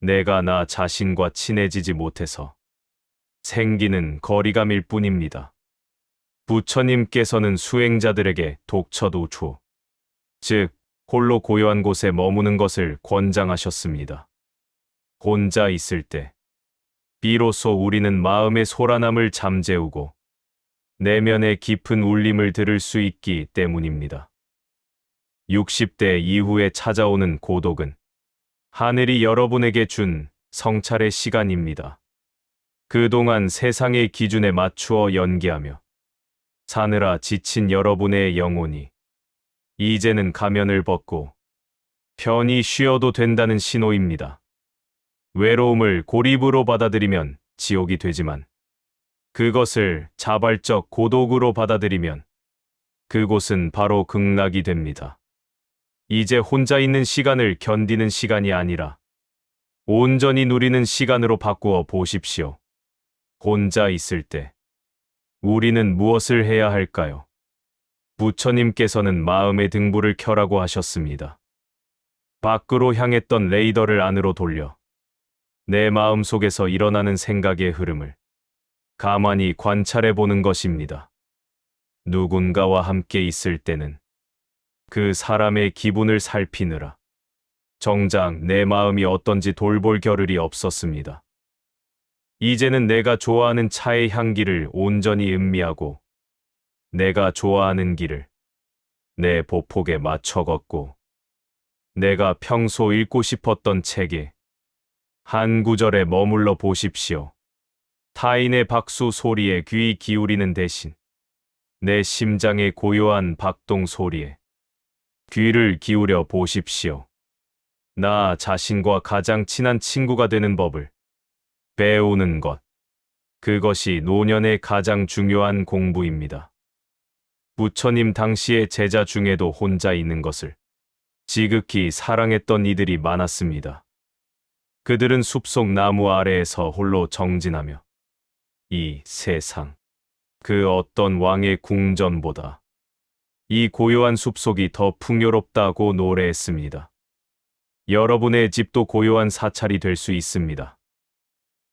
내가 나 자신과 친해지지 못해서 생기는 거리감일 뿐입니다. 부처님께서는 수행자들에게 독처도주, 즉 홀로 고요한 곳에 머무는 것을 권장하셨습니다. 혼자 있을 때 비로소 우리는 마음의 소란함을 잠재우고 내면의 깊은 울림을 들을 수 있기 때문입니다. 60대 이후에 찾아오는 고독은 하늘이 여러분에게 준 성찰의 시간입니다. 그동안 세상의 기준에 맞추어 연기하며 사느라 지친 여러분의 영혼이 이제는 가면을 벗고 편히 쉬어도 된다는 신호입니다. 외로움을 고립으로 받아들이면 지옥이 되지만 그것을 자발적 고독으로 받아들이면 그곳은 바로 극락이 됩니다. 이제 혼자 있는 시간을 견디는 시간이 아니라 온전히 누리는 시간으로 바꾸어 보십시오. 혼자 있을 때 우리는 무엇을 해야 할까요? 부처님께서는 마음의 등불을 켜라고 하셨습니다. 밖으로 향했던 레이더를 안으로 돌려 내 마음 속에서 일어나는 생각의 흐름을 가만히 관찰해 보는 것입니다. 누군가와 함께 있을 때는 그 사람의 기분을 살피느라 정작 내 마음이 어떤지 돌볼 겨를이 없었습니다. 이제는 내가 좋아하는 차의 향기를 온전히 음미하고 내가 좋아하는 길을 내 보폭에 맞춰 걷고 내가 평소 읽고 싶었던 책에 한 구절에 머물러 보십시오. 타인의 박수 소리에 귀 기울이는 대신 내 심장의 고요한 박동 소리에 귀를 기울여 보십시오. 나 자신과 가장 친한 친구가 되는 법을 배우는 것. 그것이 노년의 가장 중요한 공부입니다. 부처님 당시의 제자 중에도 혼자 있는 것을 지극히 사랑했던 이들이 많았습니다. 그들은 숲속 나무 아래에서 홀로 정진하며 이 세상, 그 어떤 왕의 궁전보다 이 고요한 숲속이 더 풍요롭다고 노래했습니다. 여러분의 집도 고요한 사찰이 될 수 있습니다.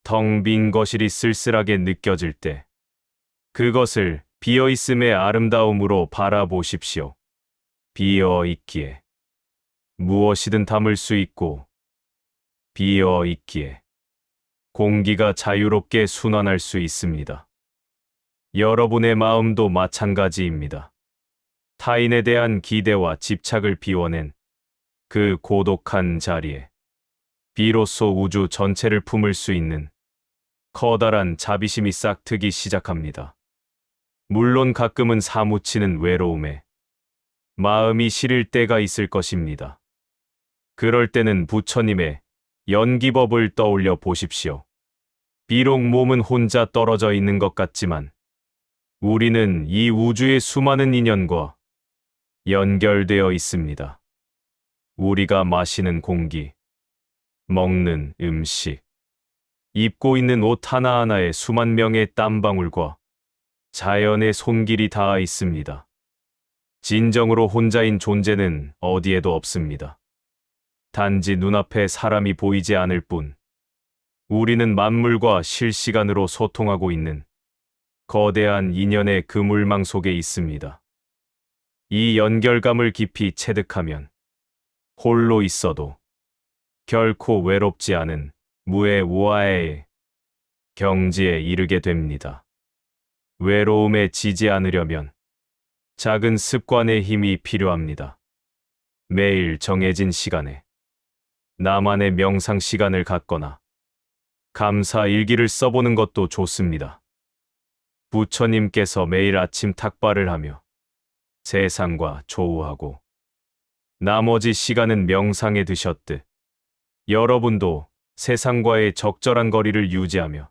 텅 빈 거실이 쓸쓸하게 느껴질 때 그것을 비어있음의 아름다움으로 바라보십시오. 비어있기에 무엇이든 담을 수 있고 비어있기에 공기가 자유롭게 순환할 수 있습니다. 여러분의 마음도 마찬가지입니다. 타인에 대한 기대와 집착을 비워낸 그 고독한 자리에 비로소 우주 전체를 품을 수 있는 커다란 자비심이 싹트기 시작합니다. 물론 가끔은 사무치는 외로움에 마음이 시릴 때가 있을 것입니다. 그럴 때는 부처님의 연기법을 떠올려 보십시오. 비록 몸은 혼자 떨어져 있는 것 같지만 우리는 이 우주의 수많은 인연과 연결되어 있습니다. 우리가 마시는 공기, 먹는 음식, 입고 있는 옷 하나하나에 수만 명의 땀방울과 자연의 손길이 닿아 있습니다. 진정으로 혼자인 존재는 어디에도 없습니다. 단지 눈앞에 사람이 보이지 않을 뿐, 우리는 만물과 실시간으로 소통하고 있는 거대한 인연의 그물망 속에 있습니다. 이 연결감을 깊이 체득하면 홀로 있어도 결코 외롭지 않은 무의 경지에 이르게 됩니다. 외로움에 지지 않으려면 작은 습관의 힘이 필요합니다. 매일 정해진 시간에 나만의 명상 시간을 갖거나 감사 일기를 써보는 것도 좋습니다. 부처님께서 매일 아침 탁발을 하며 세상과 조우하고 나머지 시간은 명상에 드셨듯 여러분도 세상과의 적절한 거리를 유지하며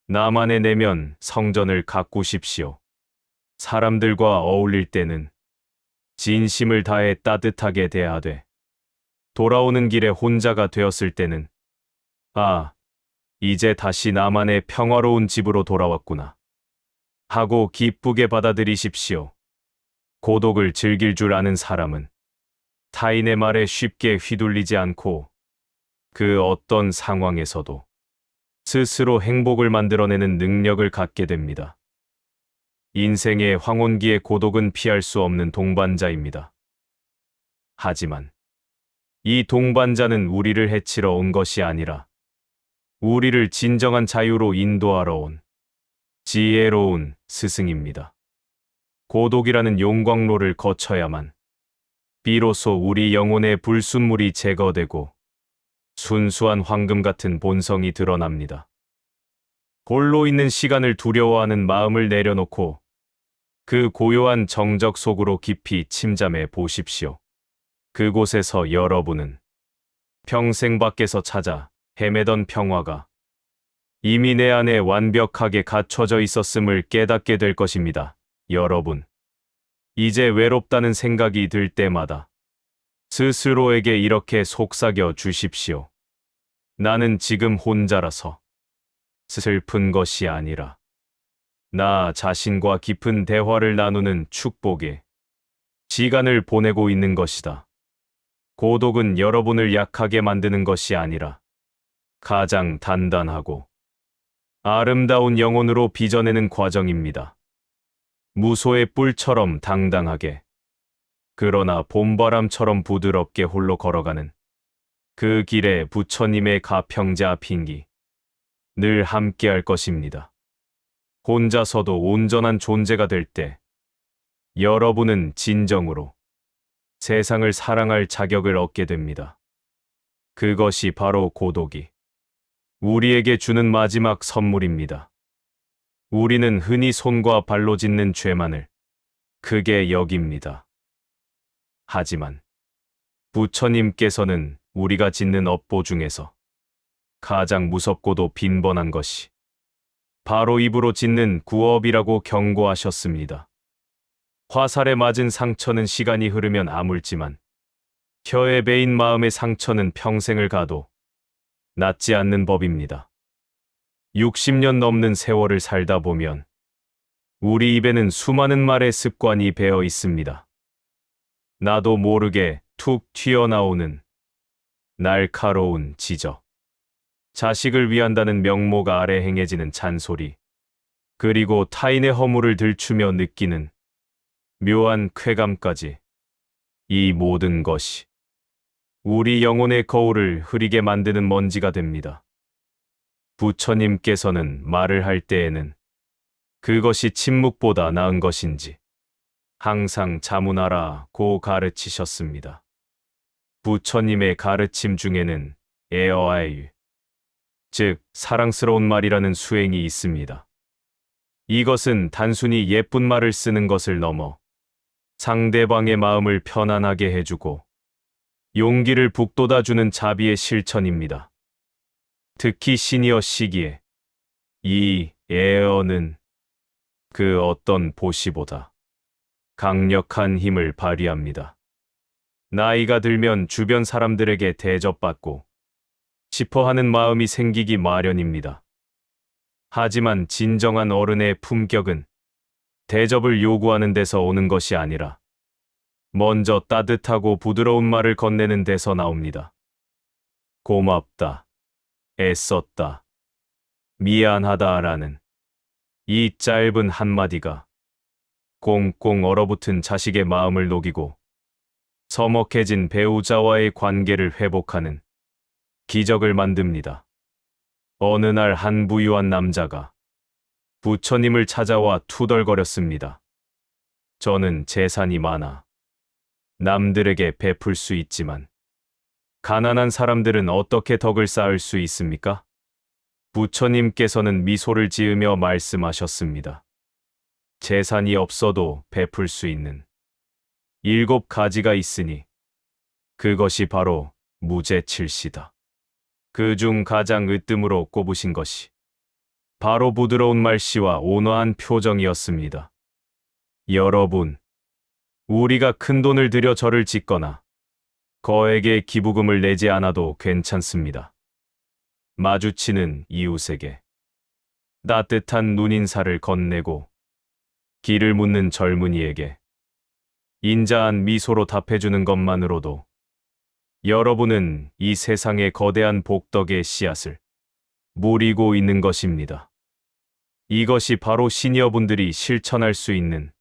나만의 내면 성전을 가꾸십시오. 사람들과 어울릴 때는 진심을 다해 따뜻하게 대하되 돌아오는 길에 혼자가 되었을 때는 이제 다시 나만의 평화로운 집으로 돌아왔구나 하고 기쁘게 받아들이십시오. 고독을 즐길 줄 아는 사람은 타인의 말에 쉽게 휘둘리지 않고 그 어떤 상황에서도 스스로 행복을 만들어내는 능력을 갖게 됩니다. 인생의 황혼기의 고독은 피할 수 없는 동반자입니다. 하지만 이 동반자는 우리를 해치러 온 것이 아니라 우리를 진정한 자유로 인도하러 온 지혜로운 스승입니다. 고독이라는 용광로를 거쳐야만 비로소 우리 영혼의 불순물이 제거되고 순수한 황금 같은 본성이 드러납니다. 홀로 있는 시간을 두려워하는 마음을 내려놓고 그 고요한 정적 속으로 깊이 침잠해 보십시오. 그곳에서 여러분은 평생 밖에서 찾아 헤매던 평화가 이미 내 안에 완벽하게 갖춰져 있었음을 깨닫게 될 것입니다. 여러분, 이제 외롭다는 생각이 들 때마다 스스로에게 이렇게 속삭여 주십시오. 나는 지금 혼자라서 슬픈 것이 아니라 나 자신과 깊은 대화를 나누는 축복의 시간을 보내고 있는 것이다. 고독은 여러분을 약하게 만드는 것이 아니라 가장 단단하고 아름다운 영혼으로 빚어내는 과정입니다. 무소의 뿔처럼 당당하게, 그러나 봄바람처럼 부드럽게 홀로 걸어가는 그 길에 부처님의 가평자 핑기 늘 함께할 것입니다. 혼자서도 온전한 존재가 될 때 여러분은 진정으로 세상을 사랑할 자격을 얻게 됩니다. 그것이 바로 고독이 우리에게 주는 마지막 선물입니다. 우리는 흔히 손과 발로 짓는 죄만을 크게 여깁니다. 하지만 부처님께서는 우리가 짓는 업보 중에서 가장 무섭고도 빈번한 것이 바로 입으로 짓는 구업이라고 경고하셨습니다. 화살에 맞은 상처는 시간이 흐르면 아물지만 혀에 베인 마음의 상처는 평생을 가도 낫지 않는 법입니다. 60년 넘는 세월을 살다 보면 우리 입에는 수많은 말의 습관이 배어 있습니다. 나도 모르게 툭 튀어나오는 날카로운 지적, 자식을 위한다는 명목 아래 행해지는 잔소리, 그리고 타인의 허물을 들추며 느끼는 묘한 쾌감까지, 이 모든 것이 우리 영혼의 거울을 흐리게 만드는 먼지가 됩니다. 부처님께서는 말을 할 때에는 그것이 침묵보다 나은 것인지 항상 자문하라고 가르치셨습니다. 부처님의 가르침 중에는 에어아이, 즉 사랑스러운 말이라는 수행이 있습니다. 이것은 단순히 예쁜 말을 쓰는 것을 넘어 상대방의 마음을 편안하게 해주고 용기를 북돋아주는 자비의 실천입니다. 특히 시니어 시기에 이 에어는 그 어떤 보시보다 강력한 힘을 발휘합니다. 나이가 들면 주변 사람들에게 대접받고 싶어 하는 마음이 생기기 마련입니다. 하지만 진정한 어른의 품격은 대접을 요구하는 데서 오는 것이 아니라 먼저 따뜻하고 부드러운 말을 건네는 데서 나옵니다. 고맙다, 애썼다, 미안하다라는 이 짧은 한마디가 꽁꽁 얼어붙은 자식의 마음을 녹이고 서먹해진 배우자와의 관계를 회복하는 기적을 만듭니다. 어느 날 한 부유한 남자가 부처님을 찾아와 투덜거렸습니다. 저는 재산이 많아 남들에게 베풀 수 있지만 가난한 사람들은 어떻게 덕을 쌓을 수 있습니까? 부처님께서는 미소를 지으며 말씀하셨습니다. 재산이 없어도 베풀 수 있는 7가지가 있으니 그것이 바로 무죄칠시다. 그중 가장 으뜸으로 꼽으신 것이 바로 부드러운 말씨와 온화한 표정이었습니다. 여러분, 우리가 큰돈을 들여 절을 짓거나 거액의 기부금을 내지 않아도 괜찮습니다. 마주치는 이웃에게 따뜻한 눈인사를 건네고 길을 묻는 젊은이에게 인자한 미소로 답해주는 것만으로도 여러분은 이 세상의 거대한 복덕의 씨앗을 무리고 있는 것입니다. 이것이 바로 시니어분들이 실천할 수 있는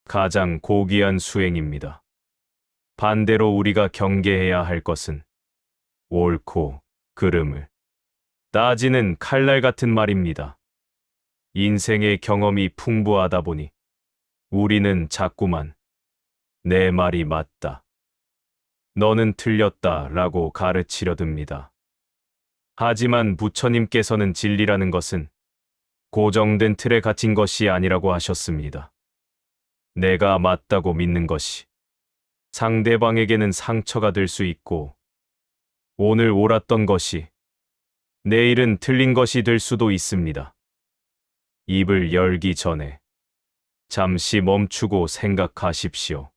가장 고귀한 수행입니다. 반대로 우리가 경계해야 할 것은 옳고 그름을 따지는 칼날 같은 말입니다. 인생의 경험이 풍부하다 보니 우리는 자꾸만 내 말이 맞다, 너는 틀렸다 라고 가르치려 듭니다. 하지만 부처님께서는 진리라는 것은 고정된 틀에 갇힌 것이 아니라고 하셨습니다. 내가 맞다고 믿는 것이 상대방에게는 상처가 될 수 있고 오늘 옳았던 것이 내일은 틀린 것이 될 수도 있습니다. 입을 열기 전에 잠시 멈추고 생각하십시오.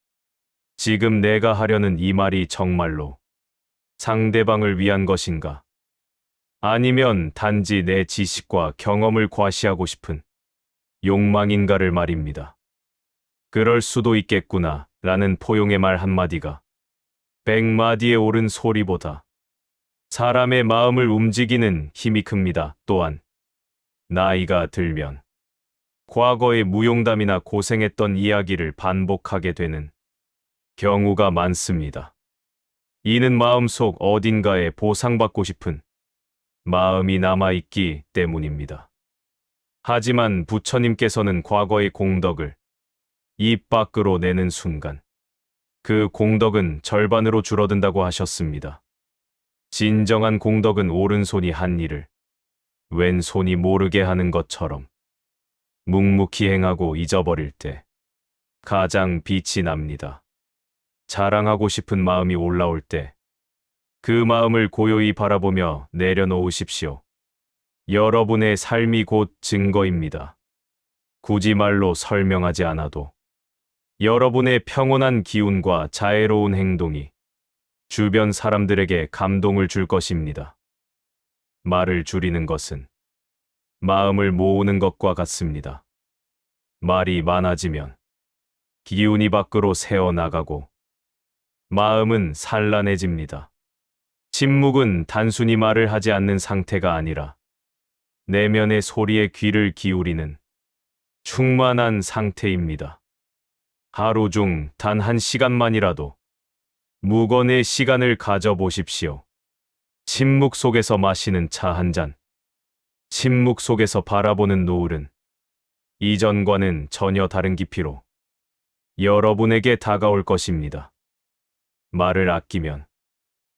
지금 내가 하려는 이 말이 정말로 상대방을 위한 것인가? 아니면 단지 내 지식과 경험을 과시하고 싶은 욕망인가를 말입니다. 그럴 수도 있겠구나 라는 포용의 말 한마디가 100마디의 옳은 소리보다 사람의 마음을 움직이는 힘이 큽니다. 또한 나이가 들면 과거의 무용담이나 고생했던 이야기를 반복하게 되는 경우가 많습니다. 이는 마음속 어딘가에 보상받고 싶은 마음이 남아있기 때문입니다. 하지만 부처님께서는 과거의 공덕을 입 밖으로 내는 순간 그 공덕은 절반으로 줄어든다고 하셨습니다. 진정한 공덕은 오른손이 한 일을 왼손이 모르게 하는 것처럼 묵묵히 행하고 잊어버릴 때 가장 빛이 납니다. 자랑하고 싶은 마음이 올라올 때 그 마음을 고요히 바라보며 내려놓으십시오. 여러분의 삶이 곧 증거입니다. 굳이 말로 설명하지 않아도 여러분의 평온한 기운과 자애로운 행동이 주변 사람들에게 감동을 줄 것입니다. 말을 줄이는 것은 마음을 모으는 것과 같습니다. 말이 많아지면 기운이 밖으로 새어나가고 마음은 산란해집니다. 침묵은 단순히 말을 하지 않는 상태가 아니라 내면의 소리에 귀를 기울이는 충만한 상태입니다. 하루 중 단 1시간만이라도 무건의 시간을 가져보십시오. 침묵 속에서 마시는 차 한 잔, 침묵 속에서 바라보는 노을은 이전과는 전혀 다른 깊이로 여러분에게 다가올 것입니다. 말을 아끼면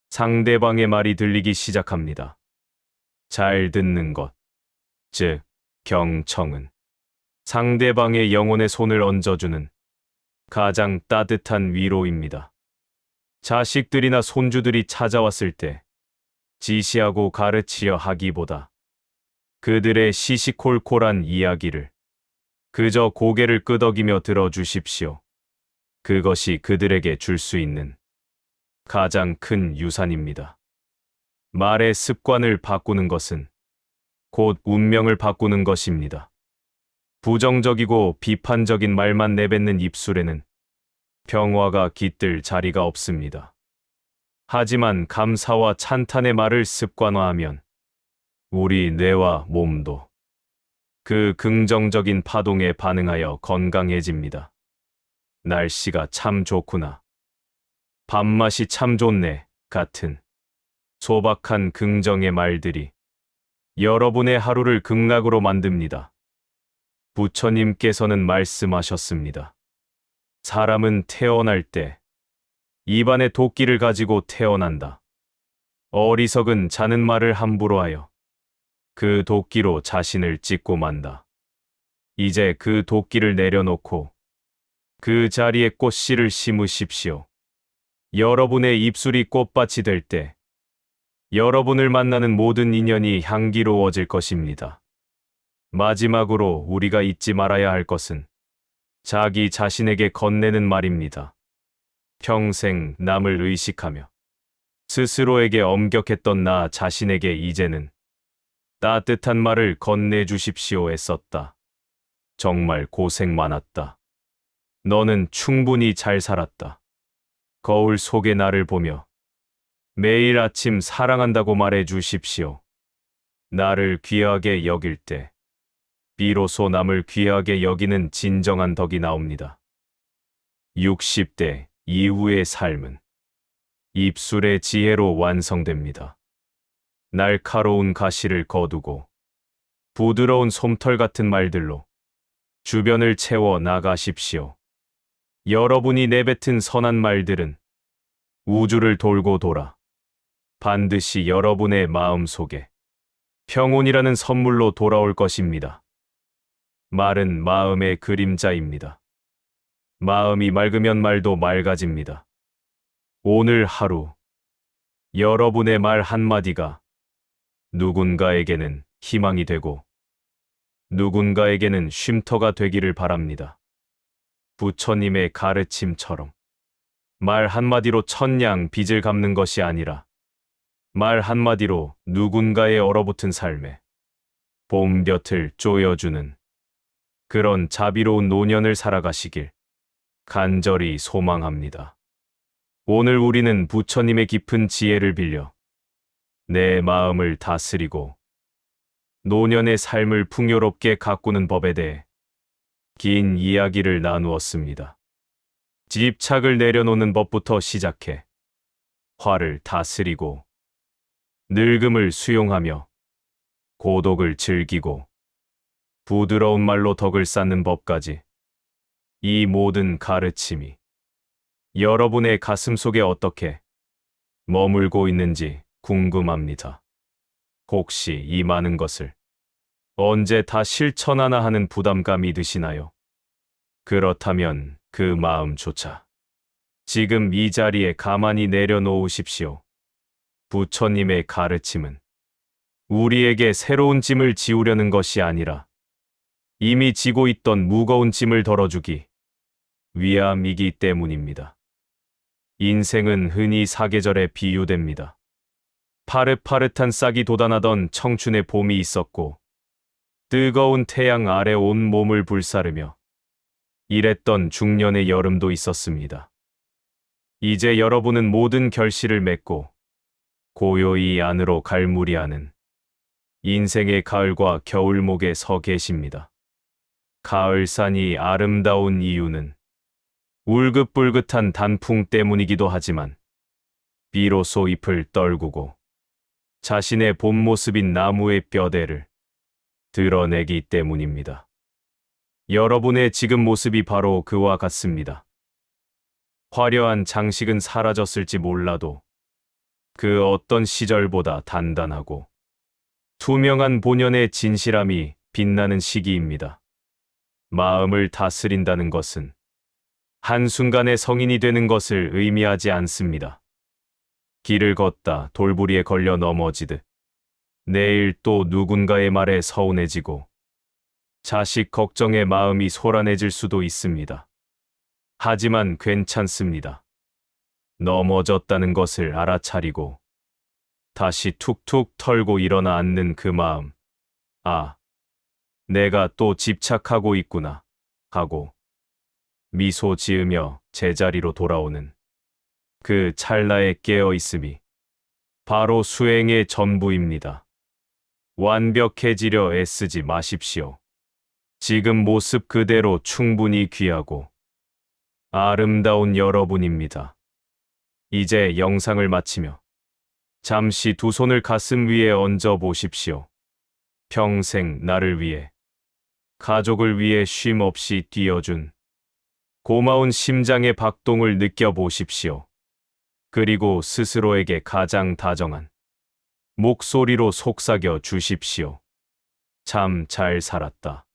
상대방의 말이 들리기 시작합니다. 잘 듣는 것, 즉 경청은 상대방의 영혼에 손을 얹어주는 가장 따뜻한 위로입니다. 자식들이나 손주들이 찾아왔을 때 지시하고 가르치려 하기보다 그들의 시시콜콜한 이야기를 그저 고개를 끄덕이며 들어주십시오. 그것이 그들에게 줄 수 있는 가장 큰 유산입니다. 말의 습관을 바꾸는 것은 곧 운명을 바꾸는 것입니다. 부정적이고 비판적인 말만 내뱉는 입술에는 평화가 깃들 자리가 없습니다. 하지만 감사와 찬탄의 말을 습관화하면 우리 뇌와 몸도 그 긍정적인 파동에 반응하여 건강해집니다. 날씨가 참 좋구나. 밥맛이 참 좋네. 같은 소박한 긍정의 말들이 여러분의 하루를 극락으로 만듭니다. 부처님께서는 말씀하셨습니다. 사람은 태어날 때 입안에 도끼를 가지고 태어난다. 어리석은 자는 말을 함부로 하여 그 도끼로 자신을 찢고 만다. 이제 그 도끼를 내려놓고 그 자리에 꽃씨를 심으십시오. 여러분의 입술이 꽃밭이 될 때 여러분을 만나는 모든 인연이 향기로워질 것입니다. 마지막으로 우리가 잊지 말아야 할 것은 자기 자신에게 건네는 말입니다. 평생 남을 의식하며 스스로에게 엄격했던 나 자신에게 이제는 따뜻한 말을 건네주십시오 애썼다. 정말 고생 많았다. 너는 충분히 잘 살았다. 거울 속의 나를 보며 매일 아침 사랑한다고 말해 주십시오. 나를 귀하게 여길 때 비로소 남을 귀하게 여기는 진정한 덕이 나옵니다. 60대 이후의 삶은 입술의 지혜로 완성됩니다. 날카로운 가시를 거두고 부드러운 솜털 같은 말들로 주변을 채워 나가십시오. 여러분이 내뱉은 선한 말들은 우주를 돌고 돌아 반드시 여러분의 마음 속에 평온이라는 선물로 돌아올 것입니다. 말은 마음의 그림자입니다. 마음이 맑으면 말도 맑아집니다. 오늘 하루 여러분의 말 한마디가 누군가에게는 희망이 되고 누군가에게는 쉼터가 되기를 바랍니다. 부처님의 가르침처럼 말 한마디로 천냥 빚을 갚는 것이 아니라 말 한마디로 누군가의 얼어붙은 삶에 봄볕을 쪼여주는 그런 자비로운 노년을 살아가시길 간절히 소망합니다. 오늘 우리는 부처님의 깊은 지혜를 빌려 내 마음을 다스리고 노년의 삶을 풍요롭게 가꾸는 법에 대해 긴 이야기를 나누었습니다. 집착을 내려놓는 법부터 시작해 화를 다스리고 늙음을 수용하며 고독을 즐기고 부드러운 말로 덕을 쌓는 법까지 이 모든 가르침이 여러분의 가슴 속에 어떻게 머물고 있는지 궁금합니다. 혹시 이 많은 것을 언제 다 실천하나 하는 부담감이 드시나요? 그렇다면 그 마음조차 지금 이 자리에 가만히 내려놓으십시오. 부처님의 가르침은 우리에게 새로운 짐을 지우려는 것이 아니라 이미 지고 있던 무거운 짐을 덜어주기 위함이기 때문입니다. 인생은 흔히 사계절에 비유됩니다. 파릇파릇한 싹이 돋아나던 청춘의 봄이 있었고 뜨거운 태양 아래 온 몸을 불사르며 일했던 중년의 여름도 있었습니다. 이제 여러분은 모든 결실을 맺고 고요히 안으로 갈무리하는 인생의 가을과 겨울목에 서 계십니다. 가을산이 아름다운 이유는 울긋불긋한 단풍 때문이기도 하지만 비로소 잎을 떨구고 자신의 본 모습인 나무의 뼈대를 드러내기 때문입니다. 여러분의 지금 모습이 바로 그와 같습니다. 화려한 장식은 사라졌을지 몰라도 그 어떤 시절보다 단단하고 투명한 본연의 진실함이 빛나는 시기입니다. 마음을 다스린다는 것은 한순간에 성인이 되는 것을 의미하지 않습니다. 길을 걷다 돌부리에 걸려 넘어지듯 내일 또 누군가의 말에 서운해지고 자식 걱정에 마음이 소란해질 수도 있습니다. 하지만 괜찮습니다. 넘어졌다는 것을 알아차리고 다시 툭툭 털고 일어나 앉는 그 마음. 아, 내가 또 집착하고 있구나 하고 미소 지으며 제자리로 돌아오는 그 찰나의 깨어 있음이 바로 수행의 전부입니다. 완벽해지려 애쓰지 마십시오. 지금 모습 그대로 충분히 귀하고 아름다운 여러분입니다. 이제 영상을 마치며 잠시 두 손을 가슴 위에 얹어 보십시오. 평생 나를 위해, 가족을 위해 쉼 없이 뛰어준 고마운 심장의 박동을 느껴보십시오. 그리고 스스로에게 가장 다정한 목소리로 속삭여 주십시오. 참 잘 살았다.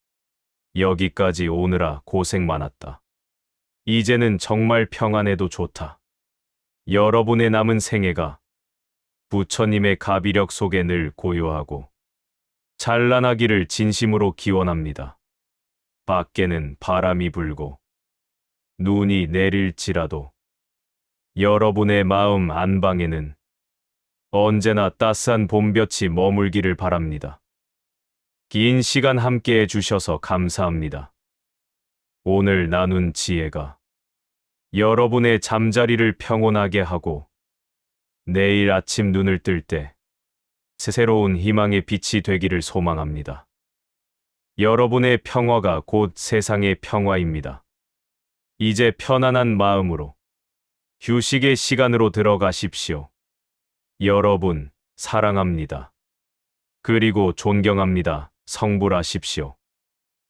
여기까지 오느라 고생 많았다. 이제는 정말 평안해도 좋다. 여러분의 남은 생애가 부처님의 가비력 속에 늘 고요하고 찬란하기를 진심으로 기원합니다. 밖에는 바람이 불고 눈이 내릴지라도 여러분의 마음 안방에는 언제나 따스한 봄볕이 머물기를 바랍니다. 긴 시간 함께해 주셔서 감사합니다. 오늘 나눈 지혜가 여러분의 잠자리를 평온하게 하고 내일 아침 눈을 뜰 때 새로운 희망의 빛이 되기를 소망합니다. 여러분의 평화가 곧 세상의 평화입니다. 이제 편안한 마음으로 휴식의 시간으로 들어가십시오. 여러분, 사랑합니다. 그리고 존경합니다. 성불하십시오.